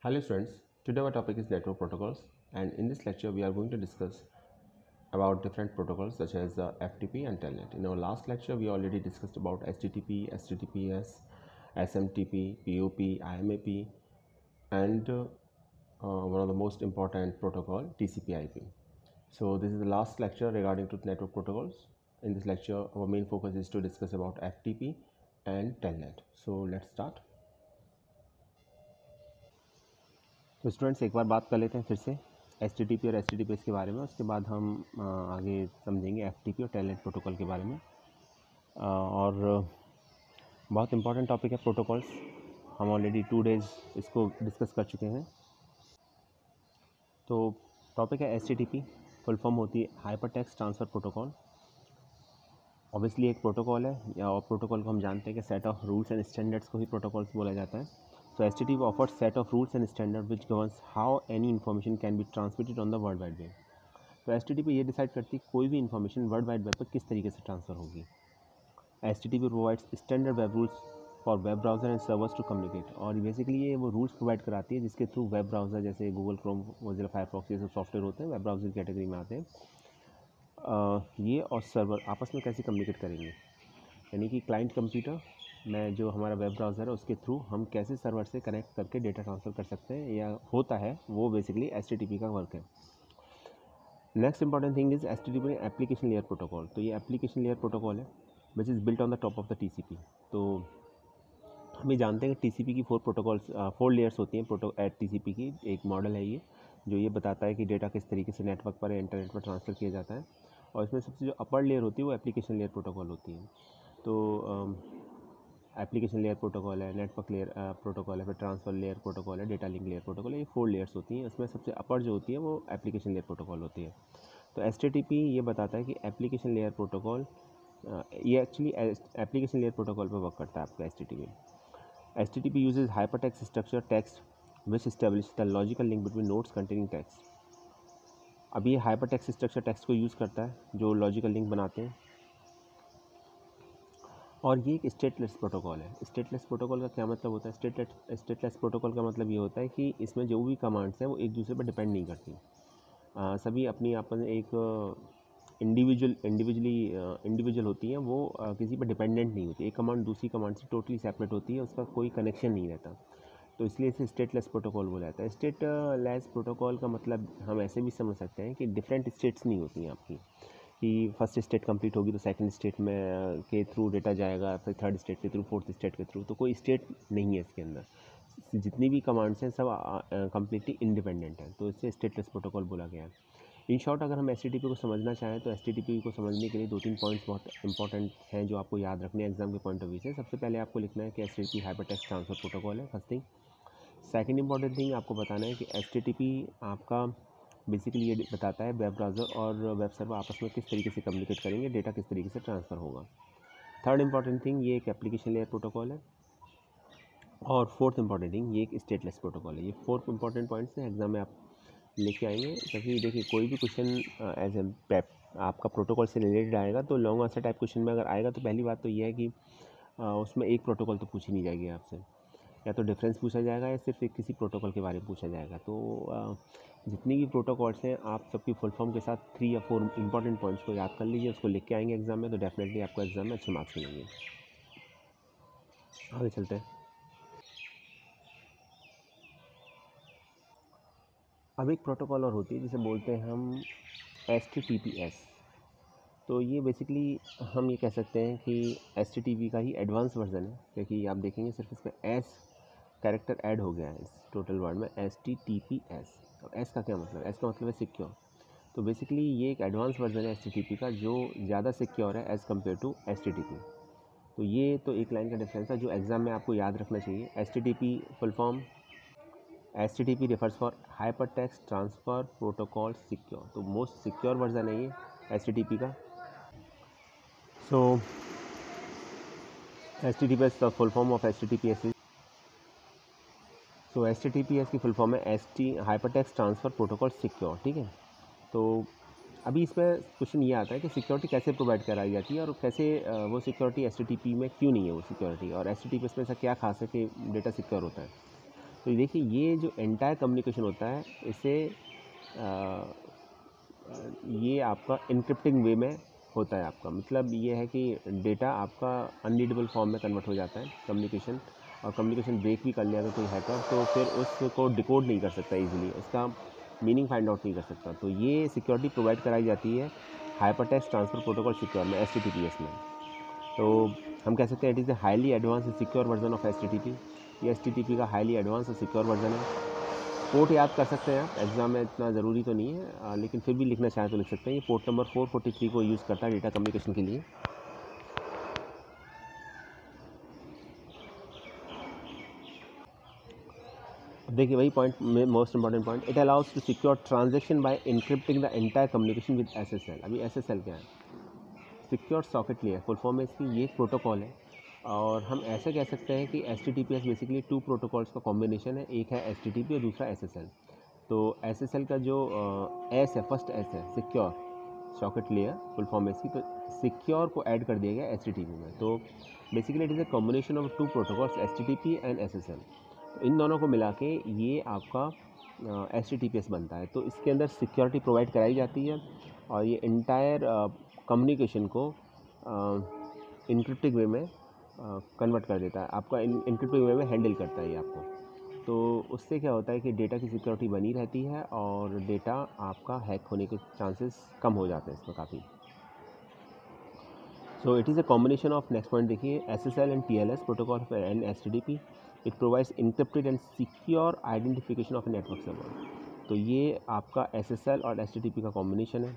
Hello students, today our topic is network protocols, and in this lecture we are going to discuss about different protocols such as FTP and Telnet. In our last lecture we already discussed about HTTP, HTTPS, SMTP, POP, IMAP, and one of the most important protocol TCP/IP. So this is the last lecture regarding to network protocols. In this lecture our main focus is to discuss about FTP and Telnet. So let's start. तो students एक बार बात कर लेते हैं फिर से HTTP और HTTPS के बारे में, उसके बाद हम आगे समझेंगे FTP और टेलनेट प्रोटोकॉल के बारे में। और बहुत इंपॉर्टेंट टॉपिक है प्रोटोकॉल्स, हम ऑलरेडी 2 डेज़ इसको डिस्कस कर चुके हैं। तो टॉपिक है HTTP, फुल फॉर्म होती है hyper text transfer protocol. Obviously एक प्रोटोकॉल है, और प्रोटोकॉल को हम जानते हैं कि set of rules and standards को ही प्रोटोकॉल्स बोला जाता है। So HTTP offers set of rules and standards which governs how any information can be transmitted on the World Wide Web. तो HTTP ये डिसाइड करती है कोई भी इन्फॉर्मेशन वर्ल्ड वाइड वेब पर किस तरीके से ट्रांसफ़र होगी। HTTP provides standard web rules for web browser and servers to communicate, और बेसिकली ये वो रूल्स प्रोवाइड कराती है जिसके थ्रू वेब ब्राउज़र जैसे गूगल क्रोम, मोज़िला फायरफॉक्स, ये सब सॉफ्टवेयर होते हैं वेब ब्राउज़र कैटेगरी में आते हैं। ये और सर्वर आपस में कैसे कम्युनिकेट करेंगे, यानी कि क्लाइंट कंप्यूटर में जो हमारा वेब ब्राउज़र है उसके थ्रू हम कैसे सर्वर से कनेक्ट करके डेटा ट्रांसफ़र कर सकते हैं या होता है, वो बेसिकली HTTP का वर्क है। Next important thing is HTTP application layer protocol. तो ये एप्लीकेशन लेयर प्रोटोकॉल है which is built on the top of the TCP। तो हम ये जानते हैं कि TCP की 4 लेयर्स होती हैं TCP की। एक मॉडल है ये जो ये बताता है कि डेटा किस तरीके से नेटवर्क पर या इंटरनेट पर ट्रांसफ़र किया जाता है, और इसमें सबसे जो अपर लेयर होती है वो एप्लीकेशन लेयर प्रोटोकॉल होती है। तो एप्लीकेशन लेयर प्रोटोकॉल है, नेटवर्क लेयर प्रोटोकॉल है, फिर ट्रांसफ़र लेयर प्रोटोकॉल है, डेटा लिंक लेयर प्रोटोकॉल है। ये 4 लेयर्स होती हैं, उसमें सबसे अपर जो होती है वो एप्लीकेशन लेयर प्रोटोकॉल होती है। तो HTTP ये बताता है कि एप्लीकेशन लेयर प्रोटोकॉल ये एक्चुअली एप्लीकेशन लेयर प्रोटोकॉल पर वर्क करता है आपका HTTP। HTTP uses hypertext structure text which establish the logical link between nodes containing text. अब ये हाइपरटेक्स्ट स्ट्रक्चर टेक्स्ट को यूज़ करता है जो लॉजिकल लिंक बनाते हैं, और ये एक स्टेटलेस प्रोटोकॉल है। स्टेटलेस प्रोटोकॉल का क्या मतलब होता है? स्टेटलेस प्रोटोकॉल का मतलब ये होता है कि इसमें जो भी कमांड्स हैं वो एक दूसरे पर डिपेंड नहीं करती। सभी अपनी आपस में एक इंडिविजुअल होती हैं, वो किसी पर डिपेंडेंट नहीं होती। एक कमांड दूसरी कमांड से टोटली सेपरेट होती है, उसका कोई कनेक्शन नहीं रहता, तो इसलिए इसे स्टेटलेस प्रोटोकॉल बोला जाता है। स्टेटलेस प्रोटोकॉल का मतलब हम ऐसे भी समझ सकते हैं कि डिफरेंट स्टेट्स नहीं होती हैं आपकी, कि फर्स्ट स्टेट कंप्लीट होगी तो सेकंड स्टेट में के थ्रू डेटा जाएगा, फिर थर्ड स्टेट के थ्रू, फोर्थ स्टेट के थ्रू, तो कोई स्टेट नहीं है इसके अंदर। जितनी भी कमांड्स हैं सब कम्प्लीटली इंडिपेंडेंट हैं, तो इससे स्टेटलेस प्रोटोकॉल बोला गया है। इन शॉर्ट अगर हम HTTP को समझना चाहें तो HTTP को समझने के लिए 2-3 पॉइंट्स बहुत इंपॉर्टेंट हैं जो आपको याद रखने हैं एग्जाम के पॉइंट ऑफ व्यू से। सबसे पहले आपको लिखना है कि HTTP हाइपरटेक्स्ट ट्रांसफ़र प्रोटोकॉल है, first thing. Second important thing आपको बताना है कि HTTP आपका बेसिकली ये बताता है वेब ब्राउज़र और वेब सर्वर आपस में किस तरीके से कम्युनिकेट करेंगे, डेटा किस तरीके से ट्रांसफ़र होगा। थर्ड इंपॉर्टेंट थिंग ये एक एप्लीकेशन लेयर प्रोटोकॉल है, और फोर्थ इंपॉर्टेंट थिंग ये एक स्टेटलेस प्रोटोकॉल है। ये 4 इंपॉर्टेंट पॉइंट्स हैं, एग्जाम में आप लेके आएंगे। क्योंकि देखिए कोई भी क्वेश्चन एज ए आपका प्रोटोकॉल से रिलेटेड आएगा तो लॉन्ग आंसर टाइप क्वेश्चन में अगर आएगा तो पहली बात तो ये है कि उसमें एक प्रोटोकॉल तो पूछी नहीं जाएगी आपसे, या तो डिफरेंस पूछा जाएगा या सिर्फ एक किसी प्रोटोकॉल के बारे में पूछा जाएगा। तो जितनी भी प्रोटोकॉल्स हैं आप सबकी फुल फॉर्म के साथ 3 या 4 इंपॉर्टेंट पॉइंट्स को याद कर लीजिए, उसको लिख के आएंगे एग्जाम में तो डेफिनेटली आपको एग्जाम में अच्छे मार्क्स मिलेंगे। आगे चलते हैं। अब एक प्रोटोकॉल और होती है जिसे बोलते हैं हम HTTPS। तो ये बेसिकली हम ये कह सकते हैं कि HTTP का ही एडवांस वर्जन है, क्योंकि आप देखेंगे सिर्फ इसमें S कैरेक्टर ऐड हो गया है इस टोटल वर्ड में, HTTPS। और S का क्या मतलब है? S का मतलब है सिक्योर। तो बेसिकली ये एक एडवांस वर्जन है HTTP का जो ज़्यादा सिक्योर है एज़ कम्पेयर टू HTTP। तो ये तो एक लाइन का डिफरेंस है जो एग्ज़ाम में आपको याद रखना चाहिए। HTTP full form HTTP refers for hyper text transfer protocol secure. तो मोस्ट सिक्योर वर्जन है ये HTTP का। So HTTPS the full form of HTTPS is, so HTTPS की फुल फॉर्म है हाइपरटेक्स्ट ट्रांसफ़र प्रोटोकॉल सिक्योर, ठीक है। तो अभी इसमें क्वेश्चन ये आता है कि सिक्योरिटी कैसे प्रोवाइड कराई जाती है और कैसे वो सिक्योरिटी HTTP में क्यों नहीं है वो सिक्योरिटी, और HTTPS में ऐसा क्या खास है कि डेटा सिक्योर होता है। तो देखिए ये जो एंटायर कम्युनिकेशन होता है इसे ये आपका इनक्रिप्टिंग वे में होता है आपका, मतलब ये है कि डेटा आपका अनरीडेबल फॉर्म में कन्वर्ट हो जाता है कम्युनिकेशन, और कम्युनिकेशन ब्रेक भी कर लिया अगर कोई हैकर तो फिर उसको डिकोड नहीं कर सकता इजीली, उसका मीनिंग फाइंड आउट नहीं कर सकता। तो ये सिक्योरिटी प्रोवाइड कराई जाती है हाइपरटेक्स्ट ट्रांसफर प्रोटोकॉल सिक्योर में, HTTPS में। तो हम कह सकते हैं it is the highly advance secure version of HTTP। ये HTTP का हाईली एडवांस सिक्योर वर्जन है। पोर्ट याद कर सकते हैं आप, एग्ज़ाम में इतना ज़रूरी तो नहीं है, लेकिन फिर भी लिखना चाहें तो लिख सकते हैं। ये पोर्ट नंबर 443 को यूज़ करता है डेटा कम्युनिकेशन के लिए। देखिए वही पॉइंट में most important point, it allows to secure transaction by encrypting the entire communication with SSL। अभी SSL क्या है? Secure socket layer, full form में इसकी ये एक प्रोटोकॉल है, और हम ऐसे कह सकते हैं कि HTTPS बेसिकली 2 प्रोटोकॉल्स का कॉम्बिनेशन है, एक है HTTP और दूसरा SSL। तो SSL का जो S है, फर्स्ट S है secure socket layer, full form में इसकी, तो सिक्योर को ऐड कर दिया गया HTTP में। तो basically it is a combination of 2 protocols HTTP and SSL। तो इन दोनों को मिला के ये आपका HTTPS बनता है। तो इसके अंदर सिक्योरिटी प्रोवाइड कराई जाती है, और ये इंटायर कम्युनिकेशन को इनक्रिप्टिंग वे में कन्वर्ट कर देता है, आपका इनक्रिप्टिंग वे में हैंडल करता है ये आपको। तो उससे क्या होता है कि डेटा की सिक्योरिटी बनी रहती है, और डेटा आपका हैक होने के चांसेस कम हो जाते हैं इसमें काफ़ी। So it is a combination of, next point देखिए, SSL and TLS protocol and HTTP। It provides encrypted and secure identification of a network server. तो ये आपका SSL और HTTP का कॉम्बिनेशन है,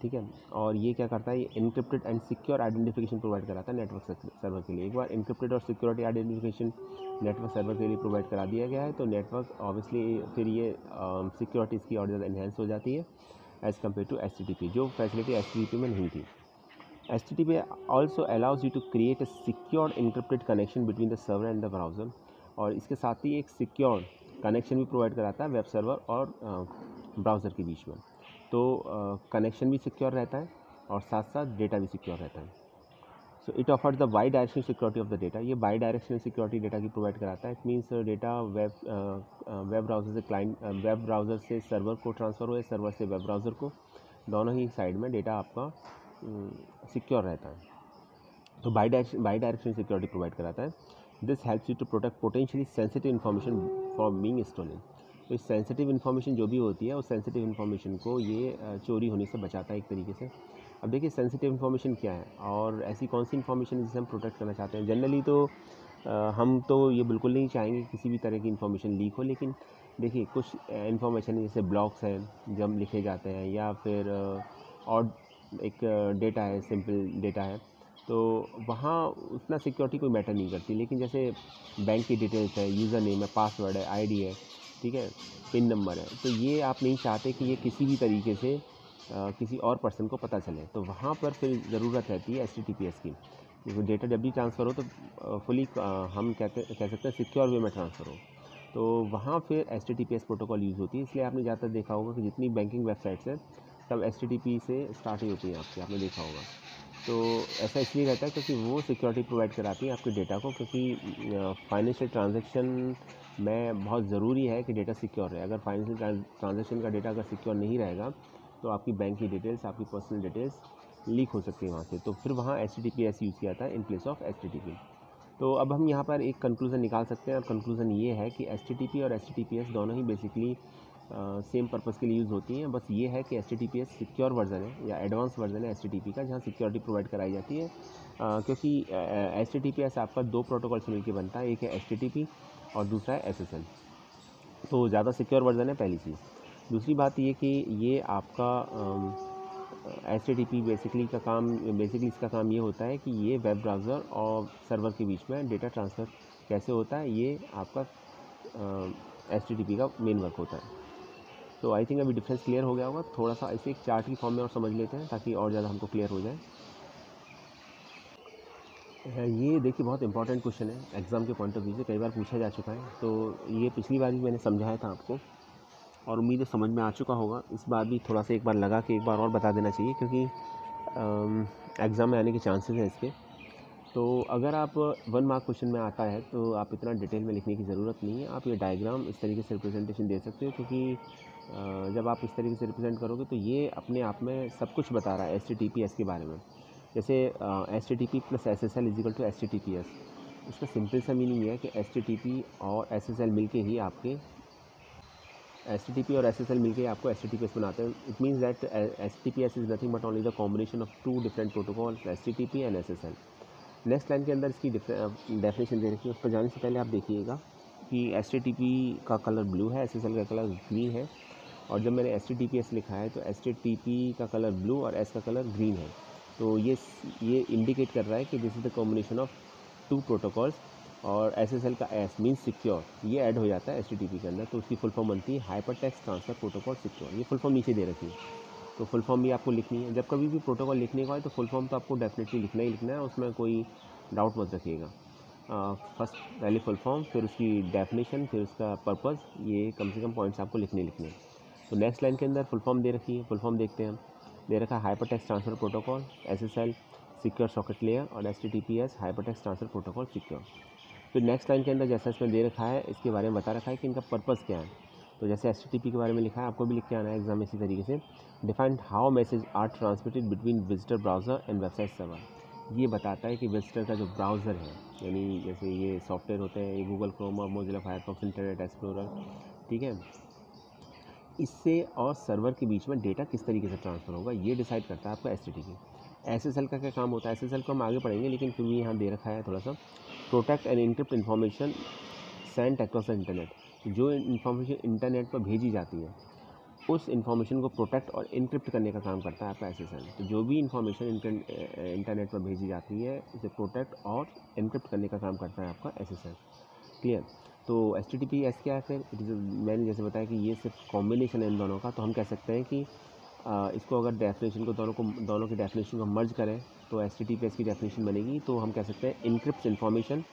ठीक है। और ये क्या करता है, ये encrypted and secure identification provide कराता है नेटवर्क सर्वर के लिए। एक बार इनक्रिप्टेड और सिक्योरिटी आइडेंटिफिकेशन नेटवर्क सर्वर के लिए प्रोवाइड करा दिया गया है, तो नेटवर्क ऑब्वियसली फिर ये सिक्योरिटी इसकी और ज़्यादा इन्हेंस हो जाती है एज़ कम्पेयर टू HTTP, जो फैसिलिटी HTTP में नहीं थी। HTTP also allows you to create a secured encrypted connection between the server and the browser, और इसके साथ ही एक सिक्योर कनेक्शन भी प्रोवाइड कराता है वेब सर्वर और ब्राउज़र के बीच में। तो कनेक्शन भी सिक्योर रहता है और साथ साथ डेटा भी सिक्योर रहता है। So it offers the bi directional security of the data. ये बाई डायरेक्शनल सिक्योरिटी डेटा की प्रोवाइड कराता है। It means data web browser से क्लाइंट, वेब ब्राउज़र से सर्वर को ट्रांसफ़र हो या सर्वर से वेब ब्राउज़र को, दोनों ही साइड में डेटा आपका सिक्योर रहता है। तो बाई डायरेक्शन सिक्योरिटी प्रोवाइड कराता है। This helps you to protect potentially sensitive information from being stolen. तो इस सेंसिटिव इन्फॉर्मेशन जो भी होती है, उस सेंसिटिव इन्फॉर्मेशन को ये चोरी होने से बचाता है एक तरीके से। अब देखिए सेंसिटिव इन्फॉर्मेशन क्या है, और ऐसी कौन सी इन्फॉर्मेशन जिसे हम प्रोटेक्ट करना चाहते हैं। जनरली तो हम तो ये बिल्कुल नहीं चाहेंगे किसी भी तरह की इन्फॉर्मेशन लीक हो, लेकिन देखिए कुछ इन्फॉर्मेशन जैसे ब्लॉग्स हैं जब लिखे जाते हैं, या फिर और एक डेटा है, सिंपल डेटा है, तो वहाँ उतना सिक्योरिटी कोई मैटर नहीं करती। लेकिन जैसे बैंक की डिटेल्स है, यूज़र नेम है, पासवर्ड है, ID है, ठीक है, पिन नंबर है, तो ये आप नहीं चाहते कि ये किसी भी तरीके से किसी और पर्सन को पता चले। तो वहाँ पर फिर ज़रूरत रहती है HTTPS की, क्योंकि डेटा जब भी ट्रांसफ़र हो तो फुली हम कह सकते हैं सिक्योर वे में ट्रांसफ़र हो। तो वहाँ फिर HTTPS प्रोटोकॉल यूज़ होती है। इसलिए आपने ज़्यादातर देखा होगा कि जितनी बैंकिंग वेबसाइट्स हैं सब HTTP से स्टार्ट ही होती हैं आपकी, आपने देखा होगा। तो ऐसा इसलिए रहता है क्योंकि वो सिक्योरिटी प्रोवाइड कराती है आपके डेटा को, क्योंकि फाइनेंशियल ट्रांजैक्शन में बहुत ज़रूरी है कि डेटा सिक्योर रहे। अगर फाइनेंशियल ट्रांजैक्शन का डेटा अगर सिक्योर नहीं रहेगा तो आपकी बैंक की डिटेल्स, आपकी पर्सनल डिटेल्स लीक हो सकती है वहाँ से। तो फिर वहाँ HTTPS यूज़ किया जाता है इन प्लेस ऑफ HTTP। तो अब हम यहाँ पर एक कंक्लूज़न निकाल सकते हैं, और कंक्लूज़न ये है कि HTTP और HTTPS दोनों ही बेसिकली सेम पर्पज़ के लिए यूज़ होती हैं। बस ये है कि HTTPS सिक्योर वर्जन है या एडवांस वर्जन है HTTP का, जहाँ सिक्योरिटी प्रोवाइड कराई जाती है, क्योंकि HTTPS आपका 2 प्रोटोकॉल से मिलकर बनता है, एक है HTTP और दूसरा है SSL। तो ज़्यादा सिक्योर वर्जन है, पहली चीज़। दूसरी बात ये कि ये आपका HTTP बेसिकली इसका काम ये होता है कि ये वेब ब्राउज़र और सर्वर के बीच में डेटा ट्रांसफ़र कैसे होता है, ये आपका HTTP का मेन वर्क होता है। तो आई थिंक अभी डिफरेंस क्लियर हो गया होगा। थोड़ा सा इसे एक चार्ट की फॉर्म में और समझ लेते हैं ताकि और ज़्यादा हमको क्लियर हो जाए। ये देखिए बहुत इंपॉर्टेंट क्वेश्चन है, एग्ज़ाम के पॉइंट ऑफ व्यू से कई बार पूछा जा चुका है। तो ये पिछली बार भी मैंने समझाया था आपको, और उम्मीद है समझ में आ चुका होगा। इस बार भी थोड़ा सा एक बार लगा के एक बार और बता देना चाहिए, क्योंकि एग्ज़ाम में आने के चांसेस हैं इसके। तो अगर आप 1 मार्क क्वेश्चन में आता है तो आप इतना डिटेल में लिखने की ज़रूरत नहीं है, आप ये डायग्राम इस तरीके से रिप्रेजेंटेशन दे सकते हो, क्योंकि जब आप इस तरीके से रिप्रेजेंट करोगे तो ये अपने आप में सब कुछ बता रहा है HTTPS के बारे में। जैसे HTTP plus SSL is equal to HTTPS, इसका सिंपल सा मीनिंग है कि HTTP और SSL मिलके ही आपके HTTP और SSL मिलके आपको HTTPS बनाते हैं। It means that HTTPS is nothing but only the combination of 2 different protocol, HTTP and SSL। Next line के अंदर इसकी डेफिनेशन दे रखी है, उस पर जाने से पहले आप देखिएगा कि HTTP का कलर ब्लू है, SSL का कलर ग्रीन है, और जब मैंने HTTPS लिखा है तो HTTP का कलर ब्लू और S का कलर ग्रीन है। तो ये इंडिकेट कर रहा है कि this is the combination of 2 protocols, और SSL का S मीन्स सिक्योर, ये ऐड हो जाता है HTTP के अंदर, तो उसकी फुल फॉर्म बनती है hyper text transfer protocol secure. ये फुल फॉर्म नीचे दे रखी है, तो फुल फॉर्म भी आपको लिखनी है। जब कभी भी प्रोटोकॉल लिखने का है तो फुल फॉर्म तो आपको डेफिनेटली लिखना ही लिखना है, उसमें कोई डाउट मत रखिएगा। फर्स्ट पहले फुल फॉर्म, फिर उसकी डेफिनेशन, फिर उसका पर्पज़, ये कम से कम पॉइंट्स आपको लिखने लिखने हैं। तो नेक्स्ट लाइन के अंदर फुल फॉर्म दे रखी है, फुल फॉर्म देखते हैं हम। दे रखा है hyper text transfer protocol SSL secure socket layer, और HTTPS hyper text transfer protocol secure. फिर नेक्स्ट लाइन के अंदर जैसा इसमें दे रखा है, इसके बारे में बता रखा है कि इनका पर्पज़ क्या है। तो जैसे HTTP के बारे में लिखा है, आपको भी लिख के आना है एग्जाम में इसी तरीके से। Defined how message are transmitted between visitor browser and website server. ये बताता है कि विजिटर का जो ब्राउज़र है, यानी जैसे ये सॉफ्टवेयर होते हैं, ये गूगल क्रोम और मोजिला फायरफॉक्स, इंटरनेट एक्सप्लोरर, ठीक है, इससे और सर्वर के बीच में डेटा किस तरीके से ट्रांसफ़र होगा, ये डिसाइड करता है आपका HTTP। SSL का क्या काम होता है, SSL को हम आगे पढ़ेंगे, लेकिन फिर भी यहाँ दे रखा है थोड़ा सा। Protect and encrypt information Saint across the internet. जो इन्फॉर्मेशन इंटरनेट पर भेजी जाती है, उस इन्फॉर्मेशन को प्रोटेक्ट और इनक्रिप्ट करने का काम करता है आपका SSL। तो जो भी इन्फॉर्मेशन इंटरनेट पर भेजी जाती है, उसे प्रोटेक्ट और इनक्रिप्ट करने का काम करता है आपका SSL। क्लियर। तो HTTPS क्या है फिर, मैंने जैसे बताया कि ये सिर्फ कॉम्बिनेशन है इन दोनों का, तो हम कह सकते हैं कि इसको अगर डेफिनेशन को दोनों की डेफिनेशन को मर्ज करें तो HTTPS की डेफिनेशन बनेगी। तो हम कह सकते हैं encrypt information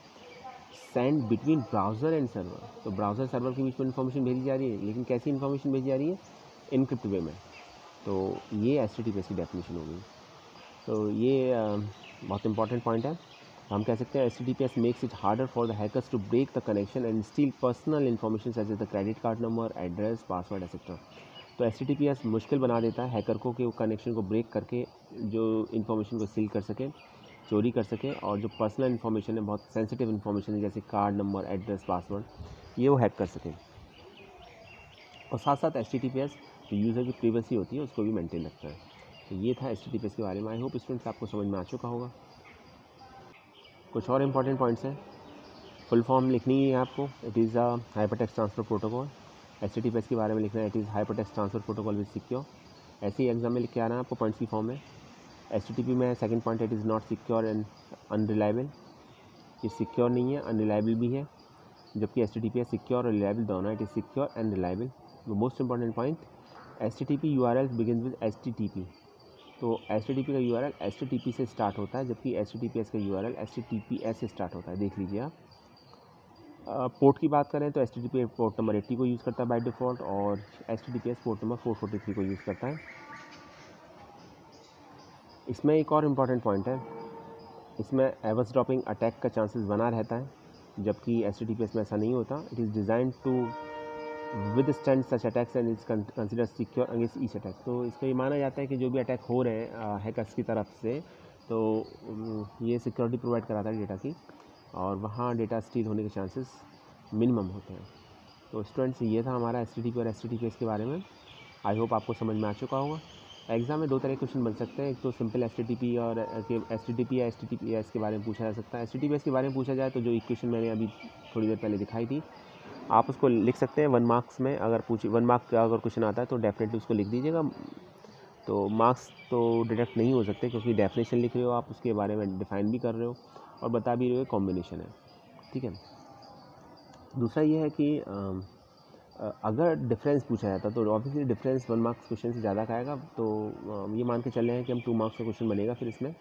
send between browser and server. तो ब्राउज़र सर्वर के बीच में इन्फॉर्मेशन भेजी जा रही है, लेकिन कैसी इन्फॉर्मेशन भेजी जा रही है, इनक्रिप्ट वे में। तो ये HTTPS की डेफिनेशन होगी। तो ये बहुत इंपॉर्टेंट पॉइंट है। हम कह सकते हैं HTTPS makes it harder for the hackers to break the connection and steal personal information such as the credit card number, address, password etcetera. तो HTTPS मुश्किल बना देता है हैकर को कि वो कनेक्शन को ब्रेक करके जो इन्फॉर्मेशन को सील कर सके, चोरी कर सके, और जो पर्सनल इन्फॉर्मेशन है, बहुत सेंसिटिव इन्फॉर्मेशन है, जैसे कार्ड नंबर, एड्रेस, पासवर्ड, ये वो हैक कर सकें। और साथ साथ HTTPS जो यूज़र की प्रिवेसी होती है उसको भी मेंटेन रखता है। तो ये था HTTPS के बारे में। आई होप स्टूडेंट्स आपको समझ में आ चुका होगा। कुछ और इंपॉर्टेंट पॉइंट्स हैं, फुल फॉर्म लिखनी है आपको, it is a hypertext transfer protocol. HTTPS के बारे में लिखना है, it is hypertext transfer protocol with secure. ऐसे ही एग्जाम में लिख के आना है आपको पॉइंट्स की फॉर्म में। HTTP में second point, it is not secure and unreliable. ये सिक्योर नहीं है, अनरिलायबल भी है, जबकि HTTPS सिक्योर और रिलायबल दोनों है, it is secure and reliable. The most important point, HTTP URL begin with HTTP। तो HTTP का URL HTTP से स्टार्ट होता है, जबकि HTTPS का URL HTTPS से स्टार्ट होता है, देख लीजिए आप। पोर्ट की बात करें तो HTTP पोर्ट नंबर 80 को यूज़ करता है बाय डिफ़ॉल्ट, और HTTPS पोर्ट नंबर 443 को यूज़ करता है। इसमें एक और इम्पॉर्टेंट पॉइंट है, इसमें एवस ड्रॉपिंग अटैक का चांसेस बना रहता है, जबकि HTTPS में ऐसा नहीं होता। It is design to withstand such attacks and is consider secure against each attack. तो इसको ये माना जाता है कि जो भी अटैक हो रहे हैं हैकर्स की तरफ से, तो ये सिक्योरिटी प्रोवाइड कराता है डेटा की, और वहाँ डेटा स्टील होने के चांसेस मिनिमम होते हैं। तो स्टूडेंट्स, ये था हमारा HTTP और HTTPS के बारे में। आई होप आपको समझ में आ चुका होगा। एग्ज़ाम में दो तरह के क्वेश्चन बन सकते हैं, एक तो सिंपल HTTP और HTTP या HTTPS के बारे में पूछा जा सकता है। HTTPS के बारे में पूछा जाए तो जो इक्वेशन मैंने अभी थोड़ी देर पहले दिखाई थी, आप उसको लिख सकते हैं 1 मार्क्स में। अगर 1 मार्क का अगर क्वेश्चन आता है तो डेफिनेटली उसको लिख दीजिएगा। तो मार्क्स तो डिडक्ट नहीं हो सकते, क्योंकि डेफिनेशन लिख रहे हो आप, उसके बारे में डिफ़ाइन भी कर रहे हो और बता भी रहे हो कॉम्बिनेशन है, ठीक है। दूसरा ये है कि अगर डिफरेंस पूछा जाता तो ऑब्वियसली डिफरेंस 1 मार्क्स क्वेश्चन से ज़्यादा का आएगा। तो ये मान के चल रहे हैं कि हम 2 मार्क्स का क्वेश्चन बनेगा फिर इसमें,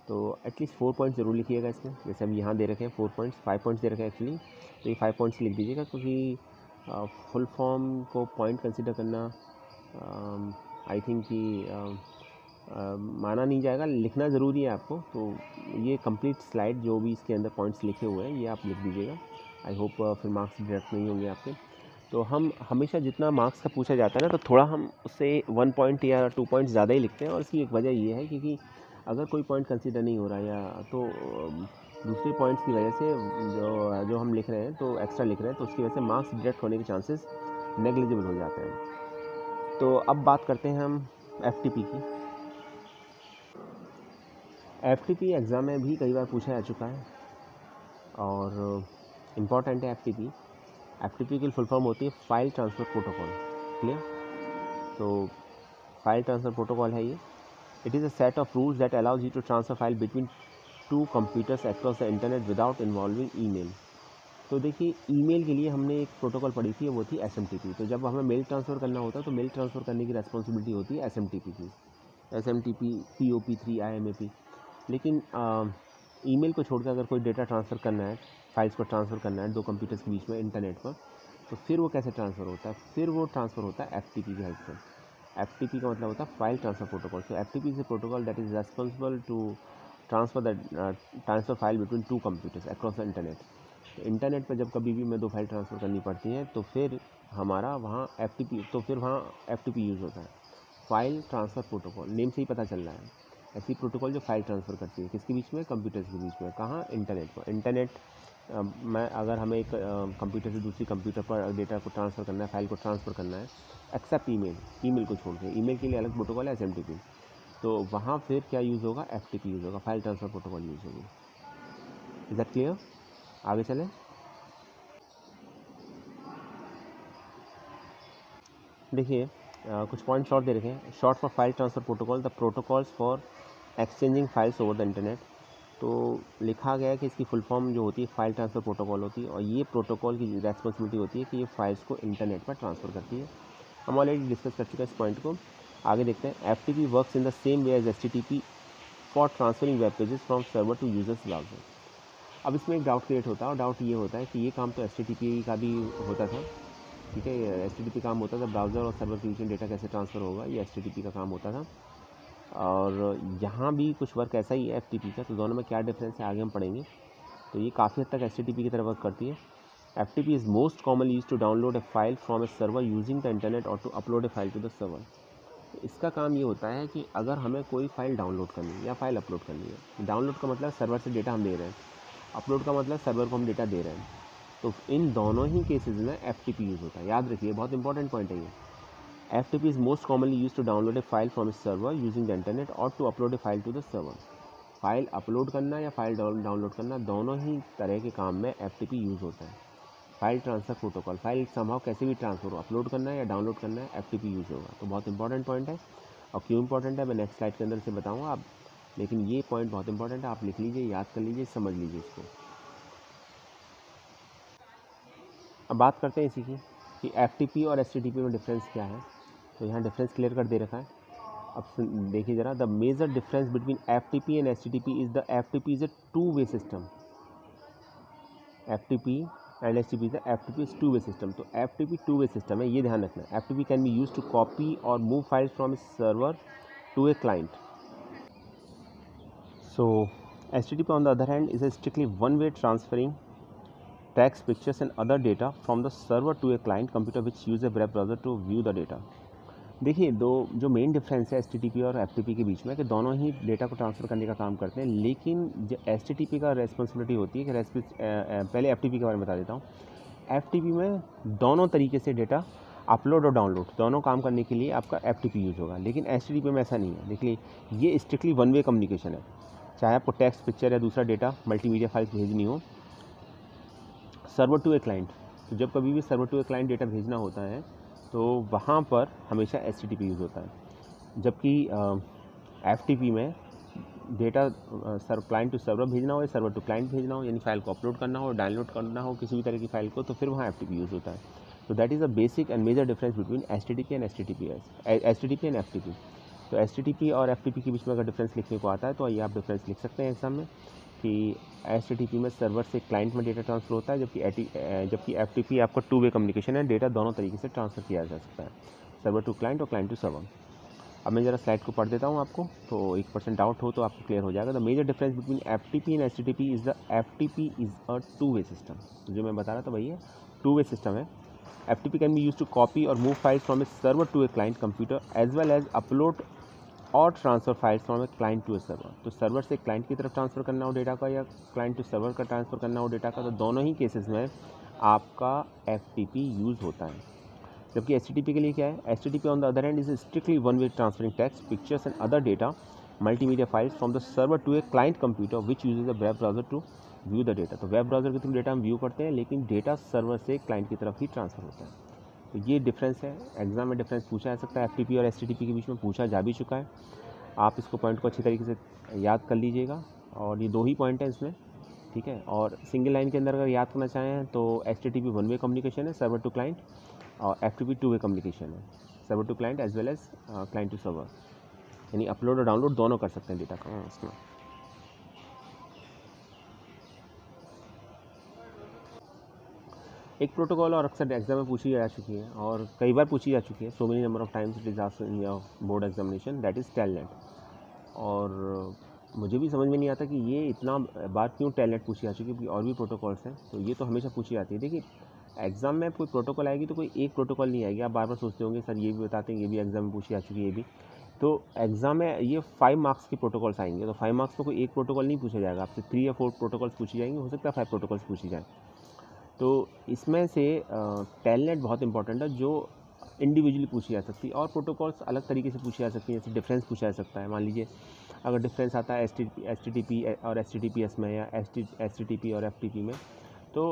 तो एटलीस्ट 4 पॉइंट्स ज़रूर लिखिएगा इसमें। जैसे हम यहाँ दे रखे हैं 4 पॉइंट्स, 5 पॉइंट्स दे रखे हैं एक्चुअली, तो ये 5 पॉइंट्स लिख दीजिएगा, क्योंकि फुल फॉर्म को पॉइंट कंसिडर करना आई थिंक कि माना नहीं जाएगा, लिखना ज़रूरी है आपको। तो ये कंप्लीट स्लाइड जो भी इसके अंदर पॉइंट्स लिखे हुए हैं ये आप लिख दीजिएगा। आई होप फिर मार्क्स डिडक्ट नहीं होंगे आपके। तो हम हमेशा जितना मार्क्स का पूछा जाता है ना, तो थोड़ा हम उससे 1 पॉइंट या 2 पॉइंट ज़्यादा ही लिखते हैं। और इसकी एक वजह ये है क्योंकि अगर कोई पॉइंट कंसीडर नहीं हो रहा है या तो दूसरे पॉइंट्स की वजह से जो हम लिख रहे हैं तो एक्स्ट्रा लिख रहे हैं, तो उसकी वजह से मार्क्स डिडक्ट होने के चांसेस नेग्लिजिबल हो जाते हैं। तो अब बात करते हैं हम FTP की। FTP एग्ज़ाम में भी कई बार पूछा जा चुका है और इम्पॉर्टेंट है FTP। FTP की फुल फॉर्म होती है फाइल ट्रांसफ़र प्रोटोकॉल। क्लियर? तो फाइल ट्रांसफ़र प्रोटोकॉल है ये। It is a set of rules that allows you to transfer file between 2 computers across the internet without involving email. तो देखिए, email के लिए हमने एक प्रोटोकॉल पढ़ी थी, वो थी SMTP। तो जब हमें मेल ट्रांसफ़र करना होता है तो मेल ट्रांसफ़र करने की रेस्पॉन्सिबिलिटी होती है SMTP की, SMTP, POP3, IMAP। लेकिन ईमेल को छोड़कर अगर कोई डेटा ट्रांसफ़र करना है, फाइल्स को ट्रांसफ़र करना है 2 कंप्यूटर्स के बीच में इंटरनेट पर, तो फिर वो कैसे ट्रांसफ़र होता है? फिर वो ट्रांसफ़र होता है FTP की हेल्प से। FTP का मतलब होता है file transfer protocol. So FTP is a protocol that is responsible to transfer file between 2 computers across the internet. Internet पर जब कभी भी हमें 2 फाइल ट्रांसफ़र करनी पड़ती हैं तो फिर हमारा वहाँ FTP यूज़ होता है, फाइल ट्रांसफ़र प्रोटोकॉल। नेम से ही पता चल रहा है, ऐसी प्रोटोकॉल जो फाइल ट्रांसफ़र करती है किसके बीच में? कंप्यूटर्स के बीच में। कहाँ? इंटरनेट पर। इंटरनेट में अगर हमें एक कंप्यूटर से दूसरी कंप्यूटर पर डेटा को ट्रांसफ़र करना है, फाइल को ट्रांसफ़र करना है, एक्सेप्ट ईमेल को छोड़ के। ईमेल के लिए अलग प्रोटोकॉल है SMTP। तो वहाँ फिर क्या यूज़ होगा? FTP यूज़ होगा, फाइल ट्रांसफ़र प्रोटोकॉल यूज़ होगी। Is that clear? आगे चलें। देखिए, कुछ पॉइंट्स और दे रखे हैं। Short for file transfer protocol, the protocols for exchanging files over the internet. तो लिखा गया है कि इसकी फुल फॉर्म जो होती है फाइल ट्रांसफ़र प्रोटोकॉल होती है, और ये प्रोटोकॉल की रेस्पॉन्सिबिलिटी होती है कि ये फाइल्स को इंटरनेट पर ट्रांसफ़र करती है। हम ऑलरेडी डिस्कस कर चुके हैं इस पॉइंट को। आगे देखते हैं। FTP works in the same way as HTTP for transferring web pages from server to users browser. अब इसमें एक डाउट क्रिएट होता है, और डाउट ये होता है कि ये काम तो HTTP का भी होता था। ठीक है, HTTP काम होता था, ब्राउज़र और सर्वर के बीच में डेटा कैसे ट्रांसफ़र होगा, ये HTTP का काम होता था। और यहाँ भी कुछ वर्क ऐसा ही है FTP का। तो दोनों में क्या डिफरेंस है आगे हम पढ़ेंगे। तो ये काफ़ी हद तक HTTP की तरह वर्क करती है। FTP is most commonly used to download a file from a server using the internet और to upload a file to the server. इसका काम ये होता है कि अगर हमें कोई फ़ाइल डाउनलोड करनी है या फाइल अपलोड करनी है, डाउनलोड का मतलब सर्वर से डेटा हम दे रहे हैं, अपलोड का मतलब सर्वर को हम डेटा दे रहे हैं, तो इन दोनों ही केसेस में FTP यूज़ होता है। याद रखिए, बहुत इंपॉर्टेंट पॉइंट है ये। FTP is most commonly used to download a file from a server using the internet or to upload a file to the server। File upload करना या फाइल डाउनलोड करना, दोनों ही तरह के काम में FTP यूज़ होता है। File transfer protocol, file somehow कैसे भी ट्रांसफ़र हो, अपलोड करना है या डाउनलोड करना है, FTP यूज़ होगा। तो बहुत इंपॉर्टेंट पॉइंट है। और क्यों इंपॉर्टेंट है मैं नेक्स्ट स्लाइड के अंदर से बताऊँगा आप, लेकिन ये पॉइंट बहुत इंपॉर्टेंट है, आप लिख लीजिए, याद कर लीजिए, समझ लीजिए इसको। अब बात करते हैं इसी की कि FTP और HTTP में डिफरेंस क्या है। तो यहाँ डिफरेंस क्लियर कर दे रखा है। अब देखिए ज़रा, the major difference between FTP and HTTP is the FTP is a two way system. FTP and HTTP is two way system. तो FTP टू वे सिस्टम है, ये ध्यान रखना है। FTP can be use to copy और move files from a server to a client. So HTTP on the other hand is a strictly one way transferring text, pictures and other data from the server to a client computer which use a web browser to view the data। देखिए, दो जो main difference है HTTP और FTP के बीच में, कि दोनों ही data को ट्रांसफ़र करने का काम करते हैं, लेकिन जो HTTP का रेस्पॉन्सिबिलिटी होती है कि पहले FTP के बारे में बता देता हूँ। FTP में दोनों तरीके से डेटा अपलोड और डाउनलोड दोनों काम करने के लिए आपका FTP यूज़ होगा, लेकिन HTTP में ऐसा नहीं है। देखिए, ये स्ट्रिक्टली वन वे कम्युनिकेशन है। चाहे आपको टेक्स्ट, पिक्चर या दूसरा डेटा, मल्टीमीडिया फाइल्स भेजनी हो सर्वर टू ए क्लाइंट, तो जब कभी भी server to a client data भेजना होता है तो वहाँ पर हमेशा HTTP यूज़ होता है। जबकि FTP में डेटा क्लाइंट टू सर्वर भेजना हो या सर्वर टू क्लाइंट भेजना हो, यानी फाइल को अपलोड करना हो, डाउनलोड करना हो किसी भी तरह की फाइल को, तो फिर वहाँ FTP यूज़ होता है। तो that is a basic and major difference between HTTP and HTTP and FTP। तो HTTP और FTP के बीच में अगर डिफरेंस लिखने को आता है तो ये आप डिफरेंस लिख सकते हैं एग्जाम में कि HTTP में सर्वर से क्लाइंट में डेटा ट्रांसफ़र होता है, जबकि FTP आपका टू वे कम्युनिकेशन है, डेटा दोनों तरीके से ट्रांसफ़र किया जा सकता है, सर्वर टू क्लाइंट और क्लाइंट टू सर्वर। अब मैं ज़रा स्लाइड को पढ़ देता हूँ आपको, तो 1% डाउट हो तो आपको क्लियर हो जाएगा। The major difference between FTP and HTTP is the FTP is a two way system. तो जो मैं बता रहा था वही है, टू वे सिस्टम है। FTP can be use to copy और move files from a server to a client computer as well as upload और transfer files from a client to a server. तो सर्वर से client की तरफ transfer करना हो data का, या क्लाइंट टू सर्वर का ट्रांसफ़र करना हो डेटा का, तो दोनों ही केसेस में आपका FTP यूज़ होता है। जबकि HTTP के लिए क्या है, HTTP on the other hand is strictly one way transferring text, pictures and other data multimedia files from the server to a client computer which uses a web browser to view the data. तो web browser के through data हम view करते हैं, लेकिन data server से client की तरफ ही transfer होता है। तो ये डिफरेंस है, एग्जाम में डिफरेंस पूछा जा सकता है, FTP और HTTP के बीच में पूछा जा भी चुका है। आप इसको पॉइंट को अच्छी तरीके से याद कर लीजिएगा, और ये 2 ही पॉइंट हैं इसमें, ठीक है। और सिंगल लाइन के अंदर अगर याद करना चाहें तो HTTP वन वे कम्युनिकेशन है, सर्वर टू क्लाइंट, और FTP टू वे कम्युनिकेशन है, server to client as well as client to server, यानी अपलोड और डाउनलोड दोनों कर सकते हैं डेटा का उसमें। एक प्रोटोकॉल और अक्सर एग्जाम में पूछी जा चुकी है, और कई बार पूछी जा चुकी है, so many number of times it is asked in your board examination, that is telnet. और मुझे भी समझ में नहीं आता कि ये इतना बार क्यों टेलनेट पूछी जा चुकी है, और भी प्रोटोकॉल्स हैं, तो ये तो हमेशा पूछी जाती है। देखिए, एग्जाम में कोई प्रोटोकॉल आएगी तो कोई एक प्रोटोकॉल नहीं आएगी, आप बार बार सोचते होंगे सर ये भी बताते हैं, ये भी एग्जाम में पूछी जा चुकी है, ये भी। तो एग्जाम में ये 5 मार्क्स के प्रोटोकॉल्स आएंगे, तो 5 मार्क्स में कोई एक प्रोटोकॉल नहीं पूछा जाएगा आपसे, 3 या 4 प्रोटोकॉल्स पूछी जाएंगे, हो सकता है 5 प्रोटोकॉल्स पूछी जाए। तो इसमें से टेलनेट बहुत इंपॉर्टेंट है, जो इंडिविजुअली पूछी जा सकती है, और प्रोटोकॉल्स अलग तरीके से पूछी जा सकती हैं, जैसे डिफरेंस पूछा जा सकता है। मान लीजिए अगर डिफरेंस आता है HTTP और HTTPS में, या HTTP और FTP में, तो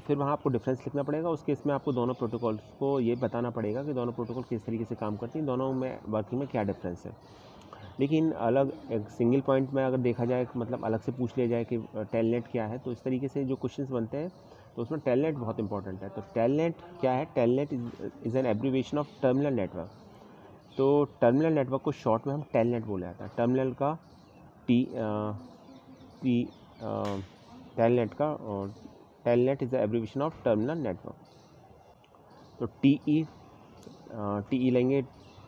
फिर वहाँ आपको डिफरेंस लिखना पड़ेगा। उस केस में आपको दोनों प्रोटोकॉल्स को ये बताना पड़ेगा कि दोनों प्रोटोकॉल किस तरीके से काम करती हैं, दोनों में वर्किंग में क्या डिफरेंस है। लेकिन अलग एक सिंगल पॉइंट में अगर देखा जाए, मतलब अलग से पूछ लिया जाए कि टेलनेट क्या है, तो इस तरीके से जो क्वेश्चंस बनते हैं, तो उसमें टेलनेट बहुत इंपॉर्टेंट है। तो टेलनेट क्या है, telnet is an abbreviation of terminal network. तो टर्मिनल नेटवर्क को शॉर्ट में हम टेलनेट बोला जाता है। टर्मिनल का टेलनेट का, और telnet is the abbreviation of terminal network. तो टी लेंगे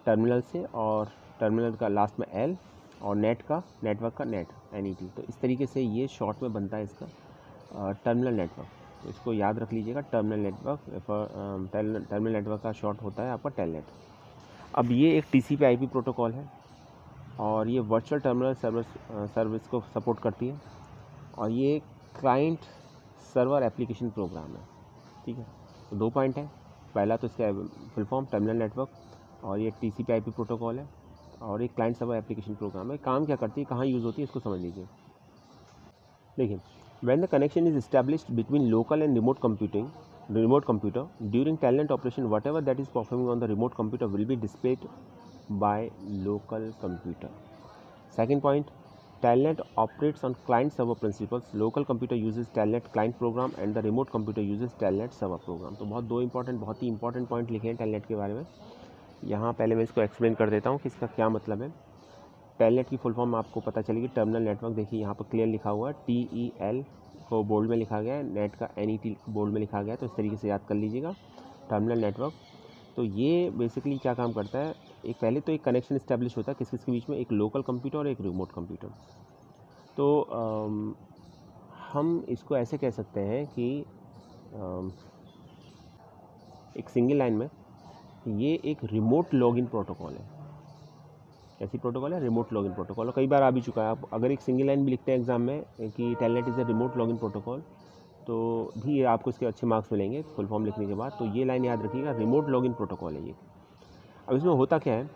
टर्मिनल से, और टर्मिनल का लास्ट में L, और नेट का, नेटवर्क का नेट, NET। तो इस तरीके से ये शॉर्ट में बनता है इसका टर्मिनल नेटवर्क। तो इसको याद रख लीजिएगा, टर्मिनल नेटवर्क। टर्मिनल नेटवर्क का शॉर्ट होता है आपका टेलनेट। अब ये एक TCP/IP प्रोटोकॉल है, और ये वर्चुअल टर्मिनल सर्विस को सपोर्ट करती है, और ये क्लाइंट सर्वर एप्लीकेशन प्रोग्राम है, ठीक है। तो 2 पॉइंट हैं, पहला तो इसका फुल फॉर्म टर्मिनल नेटवर्क, और ये TCP/IP प्रोटोकॉल है, और एक क्लाइंट सर्वर एप्लीकेशन प्रोग्राम है। काम क्या करती है, कहाँ यूज़ होती है, इसको समझ लीजिए। देखिए, when the connection is established between local and remote computer during telnet operation, whatever that is performing on the remote computer will be displayed by local computer. Second point, telnet operates on client server principles. Local computer uses telnet client program and the remote computer uses telnet server program. तो बहुत ही important point लिखे हैं telnet के बारे में। यहाँ पहले मैं इसको एक्सप्लेन कर देता हूँ कि इसका क्या मतलब है। टेलनेट की फुल फॉर्म आपको पता चलेगी, टर्मिनल नेटवर्क। देखिए यहाँ पर क्लियर लिखा हुआ है, TEL को बोल्ड में लिखा गया है, नेट का NET बोल्ड में लिखा गया है, तो इस तरीके से याद कर लीजिएगा, टर्मिनल नेटवर्क। तो ये बेसिकली क्या काम करता है, एक पहले तो एक कनेक्शन इस्टेब्लिश होता है किस के बीच में, एक लोकल कंप्यूटर और एक रिमोट कंप्यूटर। तो हम इसको ऐसे कह सकते हैं कि एक सिंगल लाइन में ये एक रिमोट लॉगिन प्रोटोकॉल है। ऐसी प्रोटोकॉल है, रिमोट लॉगिन प्रोटोकॉल, और कई बार आ भी चुका है। आप अगर एक सिंगल लाइन भी लिखते हैं एग्जाम में कि telnet is a remote login protocol, तो भी आपको इसके अच्छे मार्क्स मिलेंगे फुल फॉर्म लिखने के बाद। तो ये लाइन याद रखिएगा, रिमोट लॉगिन प्रोटोकॉल है ये। अब इसमें होता क्या है,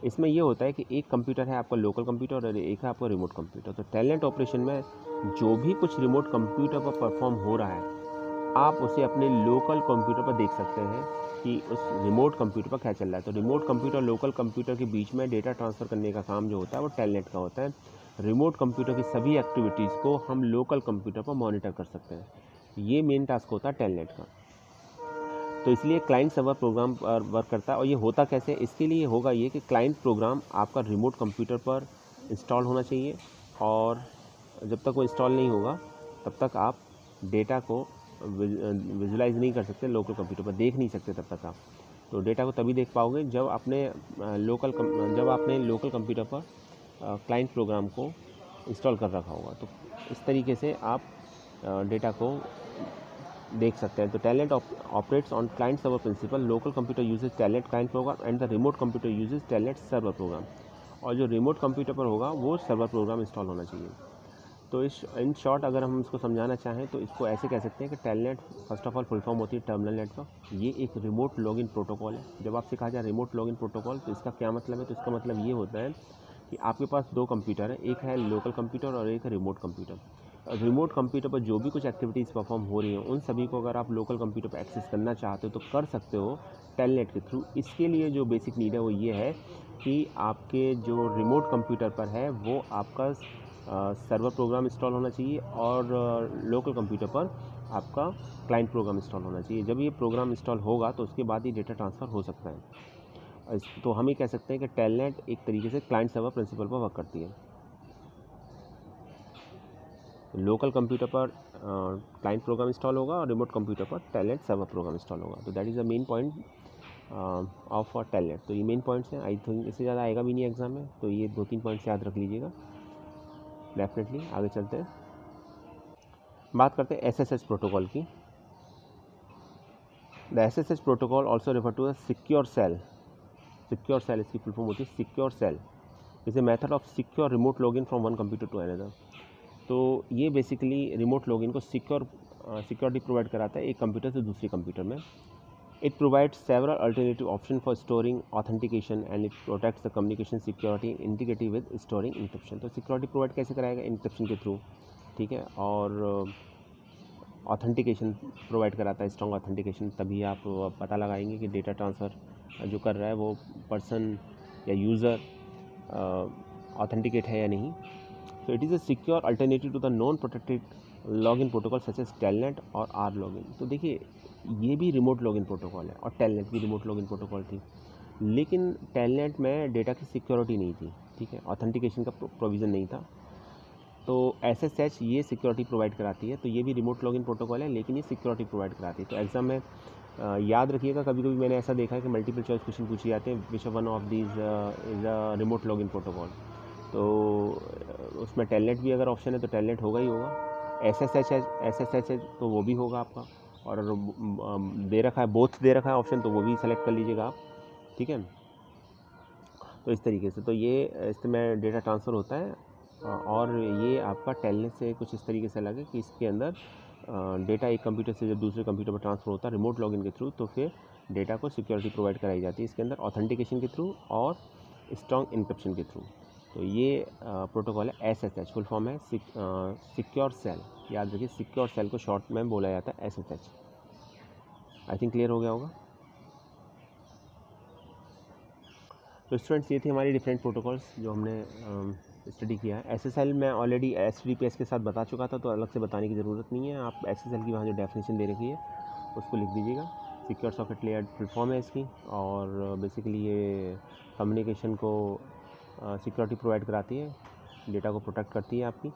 इसमें ये होता है कि एक कंप्यूटर है आपका लोकल कंप्यूटर, और एक है आपका रिमोट कंप्यूटर। तो टेलनेट ऑपरेशन में जो भी कुछ रिमोट कंप्यूटर पर परफॉर्म हो रहा है, आप उसे अपने लोकल कंप्यूटर पर देख सकते हैं कि उस रिमोट कंप्यूटर पर क्या चल रहा है। तो रिमोट कंप्यूटर लोकल कंप्यूटर के बीच में डेटा ट्रांसफ़र करने का काम जो होता है वो टेलनेट का होता है। रिमोट कंप्यूटर की सभी एक्टिविटीज़ को हम लोकल कंप्यूटर पर मॉनिटर कर सकते हैं, ये मेन टास्क होता है टेलनेट का। तो इसलिए क्लाइंट सर्वर प्रोग्राम पर वर्क करता है। और ये होता कैसे, इसके लिए होगा ये कि क्लाइंट प्रोग्राम आपका रिमोट कंप्यूटर पर इंस्टॉल होना चाहिए, और जब तक वो इंस्टॉल नहीं होगा तब तक आप डेटा को विजुलाइज नहीं कर सकते, लोकल कंप्यूटर पर देख नहीं सकते तब तक आप। तो डेटा को तभी देख पाओगे जब आपने लोकल कंप्यूटर पर क्लाइंट प्रोग्राम को इंस्टॉल कर रखा होगा। तो इस तरीके से आप डेटा को देख सकते हैं। तो telnet operates on client server principle. Local computer uses telnet client program and the remote computer uses telnet server program. और जो रिमोट कंप्यूटर पर होगा वो सर्वर प्रोग्राम इंस्टॉल होना चाहिए। तो इन शॉर्ट अगर हम इसको समझाना चाहें तो इसको ऐसे कह सकते हैं कि telnet first of all full form होती है टर्मिनल नेटवर्क। ये एक रिमोट लॉगिन प्रोटोकॉल है। जब आपसे कहा जाए रिमोट लॉगिन प्रोटोकॉल तो इसका क्या मतलब है? तो इसका मतलब ये होता है कि आपके पास दो कंप्यूटर है, एक है लोकल कंप्यूटर और एक है रिमोट कंप्यूटर। रिमोट कंप्यूटर पर जो भी कुछ एक्टिविटीज़ परफॉर्म हो रही हैं उन सभी को अगर आप लोकल कंप्यूटर पर एक्सेस करना चाहते हो तो कर सकते हो टेलनेट के थ्रू। इसके लिए जो बेसिक नीड है वो ये है कि आपके जो रिमोट कंप्यूटर पर है वो आपका सर्वर प्रोग्राम इंस्टॉल होना चाहिए और लोकल कंप्यूटर पर आपका क्लाइंट प्रोग्राम इंस्टॉल होना चाहिए। जब ये प्रोग्राम इंस्टॉल होगा तो उसके बाद ही डेटा ट्रांसफ़र हो सकता है। तो हम ये कह सकते हैं कि टेलनेट एक तरीके से क्लाइंट सर्वर प्रिंसिपल पर वर्क करती है। लोकल कंप्यूटर पर क्लाइंट प्रोग्राम इंस्टॉल होगा और रिमोट कंप्यूटर पर टेलनेट सर्वर प्रोग्राम इंस्टॉल होगा। तो that is the main point of telnet. तो ये मेन पॉइंट्स हैं। आई थिंक इससे ज़्यादा आएगा भी नहीं एग्जाम में, तो ये 2-3 पॉइंट्स याद रख लीजिएगा डेफिनेटली। आगे चलते हैं, बात करते हैं SSH प्रोटोकॉल की। The SSH protocol also refer to the secure shell. Secure shell इसकी फुल फॉर्म होती है secure shell is a method of secure remote login from one computer to another. तो ये बेसिकली रिमोट लॉगिन को security provide कराता है एक computer से दूसरे कंप्यूटर में। It provides several alternative option for storing authentication and it protects the communication security integrated with storing encryption. तो सिक्योरिटी प्रोवाइड कैसे कराएगा? इंक्रिप्शन के थ्रू, ठीक है। और ऑथेंटिकेशन प्रोवाइड कराता है, स्ट्रॉन्ग ऑथेंटिकेशन। तभी आप पता लगाएंगे कि डेटा ट्रांसफ़र जो कर रहा है वो पर्सन या यूज़र ऑथेंटिकेट है या नहीं। So it is a secure alternative to the non-protected login protocol such as Telnet और R-Login। तो देखिए ये भी रिमोट लॉगिन प्रोटोकॉल है और टेलनेट भी रिमोट लॉगिन प्रोटोकॉल थी, लेकिन टेलनेट में डेटा की सिक्योरिटी नहीं थी, ठीक है, ऑथेंटिकेशन का प्रोविज़न नहीं था। तो SSH ये सिक्योरिटी प्रोवाइड कराती है। तो ये भी रिमोट लॉगिन प्रोटोकॉल है लेकिन ये सिक्योरिटी प्रोवाइड कराती है। तो एग्ज़ाम में याद रखिएगा, कभी कभी मैंने ऐसा देखा है कि मल्टीपल चॉइस क्वेश्चन पूछे जाते हैं, which one of these is a remote login protocol. तो उसमें टेलनेट भी अगर ऑप्शन है तो टेलनेट होगा ही होगा। SSH है तो वो भी होगा आपका, और दे रखा है बोथ दे रखा है ऑप्शन तो वो भी सेलेक्ट कर लीजिएगा आप, ठीक है। तो इस तरीके से तो ये इसमें डेटा ट्रांसफ़र होता है और ये आपका टेलनेट से कुछ इस तरीके से अलग है कि इसके अंदर डेटा एक कंप्यूटर से जब दूसरे कंप्यूटर पर ट्रांसफ़र होता है रिमोट लॉगिन के थ्रू, तो फिर डेटा को सिक्योरिटी प्रोवाइड कराई जाती है इसके अंदर ऑथेंटिकेशन के थ्रू और स्ट्रॉन्ग इंक्रिप्शन के थ्रू। तो ये प्रोटोकॉल है SSH, फुल फॉर्म है सिक्योर सेल। याद रखिए सिक्योर सेल को शॉर्ट में बोला जाता है SSH। आई थिंक क्लियर हो गया होगा। तो स्टूडेंट्स ये थी हमारी डिफरेंट प्रोटोकॉल्स जो हमने स्टडी किया है। SSL मैं ऑलरेडी HTTPS के साथ बता चुका था तो अलग से बताने की ज़रूरत नहीं है। आप SSL की वहाँ जो डेफिनेशन दे रखी है उसको लिख दीजिएगा। Secure socket layer full form है इसकी, और बेसिकली ये कम्युनिकेशन को सिक्योरिटी प्रोवाइड कराती है, डेटा को प्रोटेक्ट करती है आपकी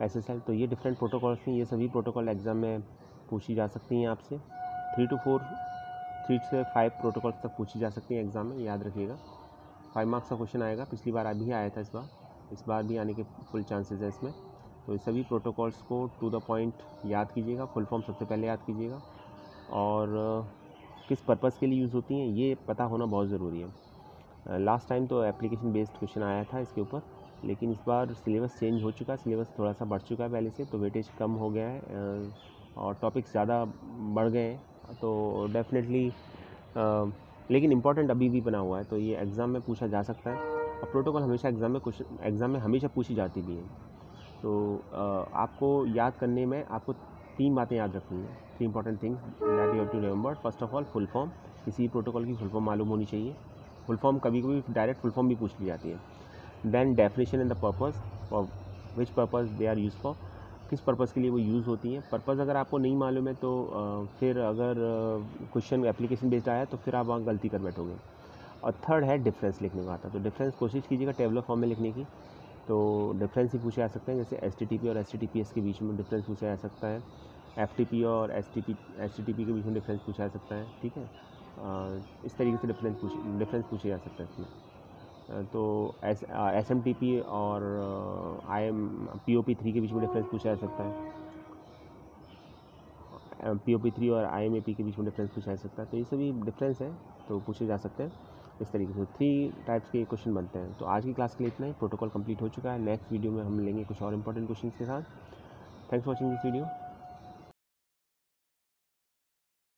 SSL। तो ये डिफरेंट प्रोटोकॉल्स हैं, ये सभी प्रोटोकॉल एग्ज़ाम में पूछी जा सकती हैं आपसे। 3 से 5 प्रोटोकॉल्स तक पूछी जा सकती हैं एग्ज़ाम में, याद रखिएगा। 5 मार्क्स का क्वेश्चन आएगा, पिछली बार अभी आया था, इस बार भी आने के फुल चांसेस है इसमें। तो ये सभी प्रोटोकॉल्स को टू द पॉइंट याद कीजिएगा, फुल फॉर्म सबसे पहले याद कीजिएगा, और किस पर्पज़ के लिए यूज़ होती हैं ये पता होना बहुत ज़रूरी है। लास्ट टाइम तो एप्लीकेशन बेस्ड क्वेश्चन आया था इसके ऊपर, लेकिन इस बार सिलेबस चेंज हो चुका है, सिलेबस थोड़ा सा बढ़ चुका है पहले से, तो वेटेज कम हो गया है और टॉपिक्स ज़्यादा बढ़ गए हैं। तो डेफिनेटली लेकिन इम्पॉर्टेंट अभी भी बना हुआ है, तो ये एग्ज़ाम में पूछा जा सकता है। और प्रोटोकॉल हमेशा एग्ज़ाम में हमेशा पूछी जाती भी है। तो आपको याद करने में आपको 3 बातें याद रखनी है, 3 important things that you have to remember. First of all full form, किसी प्रोटोकॉल की फुल फॉर्म मालूम होनी चाहिए। फुल फॉर्म कभी कभी डायरेक्ट फुल फॉर्म भी पूछ ली जाती है। Then definition and the purpose, for which purpose they are use for, किस पर्पज़ के लिए वो यूज़ होती हैं। पर्पज़ अगर आपको नहीं मालूम है तो फिर अगर क्वेश्चन एप्लीकेशन बेस्ड आया तो फिर आप वहाँ गलती कर बैठोगे। और थर्ड है डिफरेंस लिखने का आता। तो डिफरेंस कोशिश कीजिएगा टेबलर फॉर्म में लिखने की। तो डिफरेंस ही पूछे जा सकते हैं, जैसे HTTP और HTTPS के बीच में डिफरेंस पूछा जा सकता है, FTP और HTTP के बीच में डिफरेंस पूछा जा सकता है, ठीक है। इस तरीके से डिफरेंस पूछे जा सकता है इसमें। तो SMTP और POP3 के बीच में डिफरेंस पूछा जा सकता है, POP3 और IMAP के बीच में डिफरेंस पूछा जा सकता है। तो ये सभी डिफरेंस है तो पूछे जा सकते हैं इस तरीके से। 3 टाइप्स के क्वेश्चन बनते हैं। तो आज की क्लास के लिए इतना ही। प्रोटोकॉल कंप्लीट हो चुका है। नेक्स्ट वीडियो में हम लेंगे कुछ और इंपॉर्टेंट क्वेश्चन के साथ। Thanks for watching this video.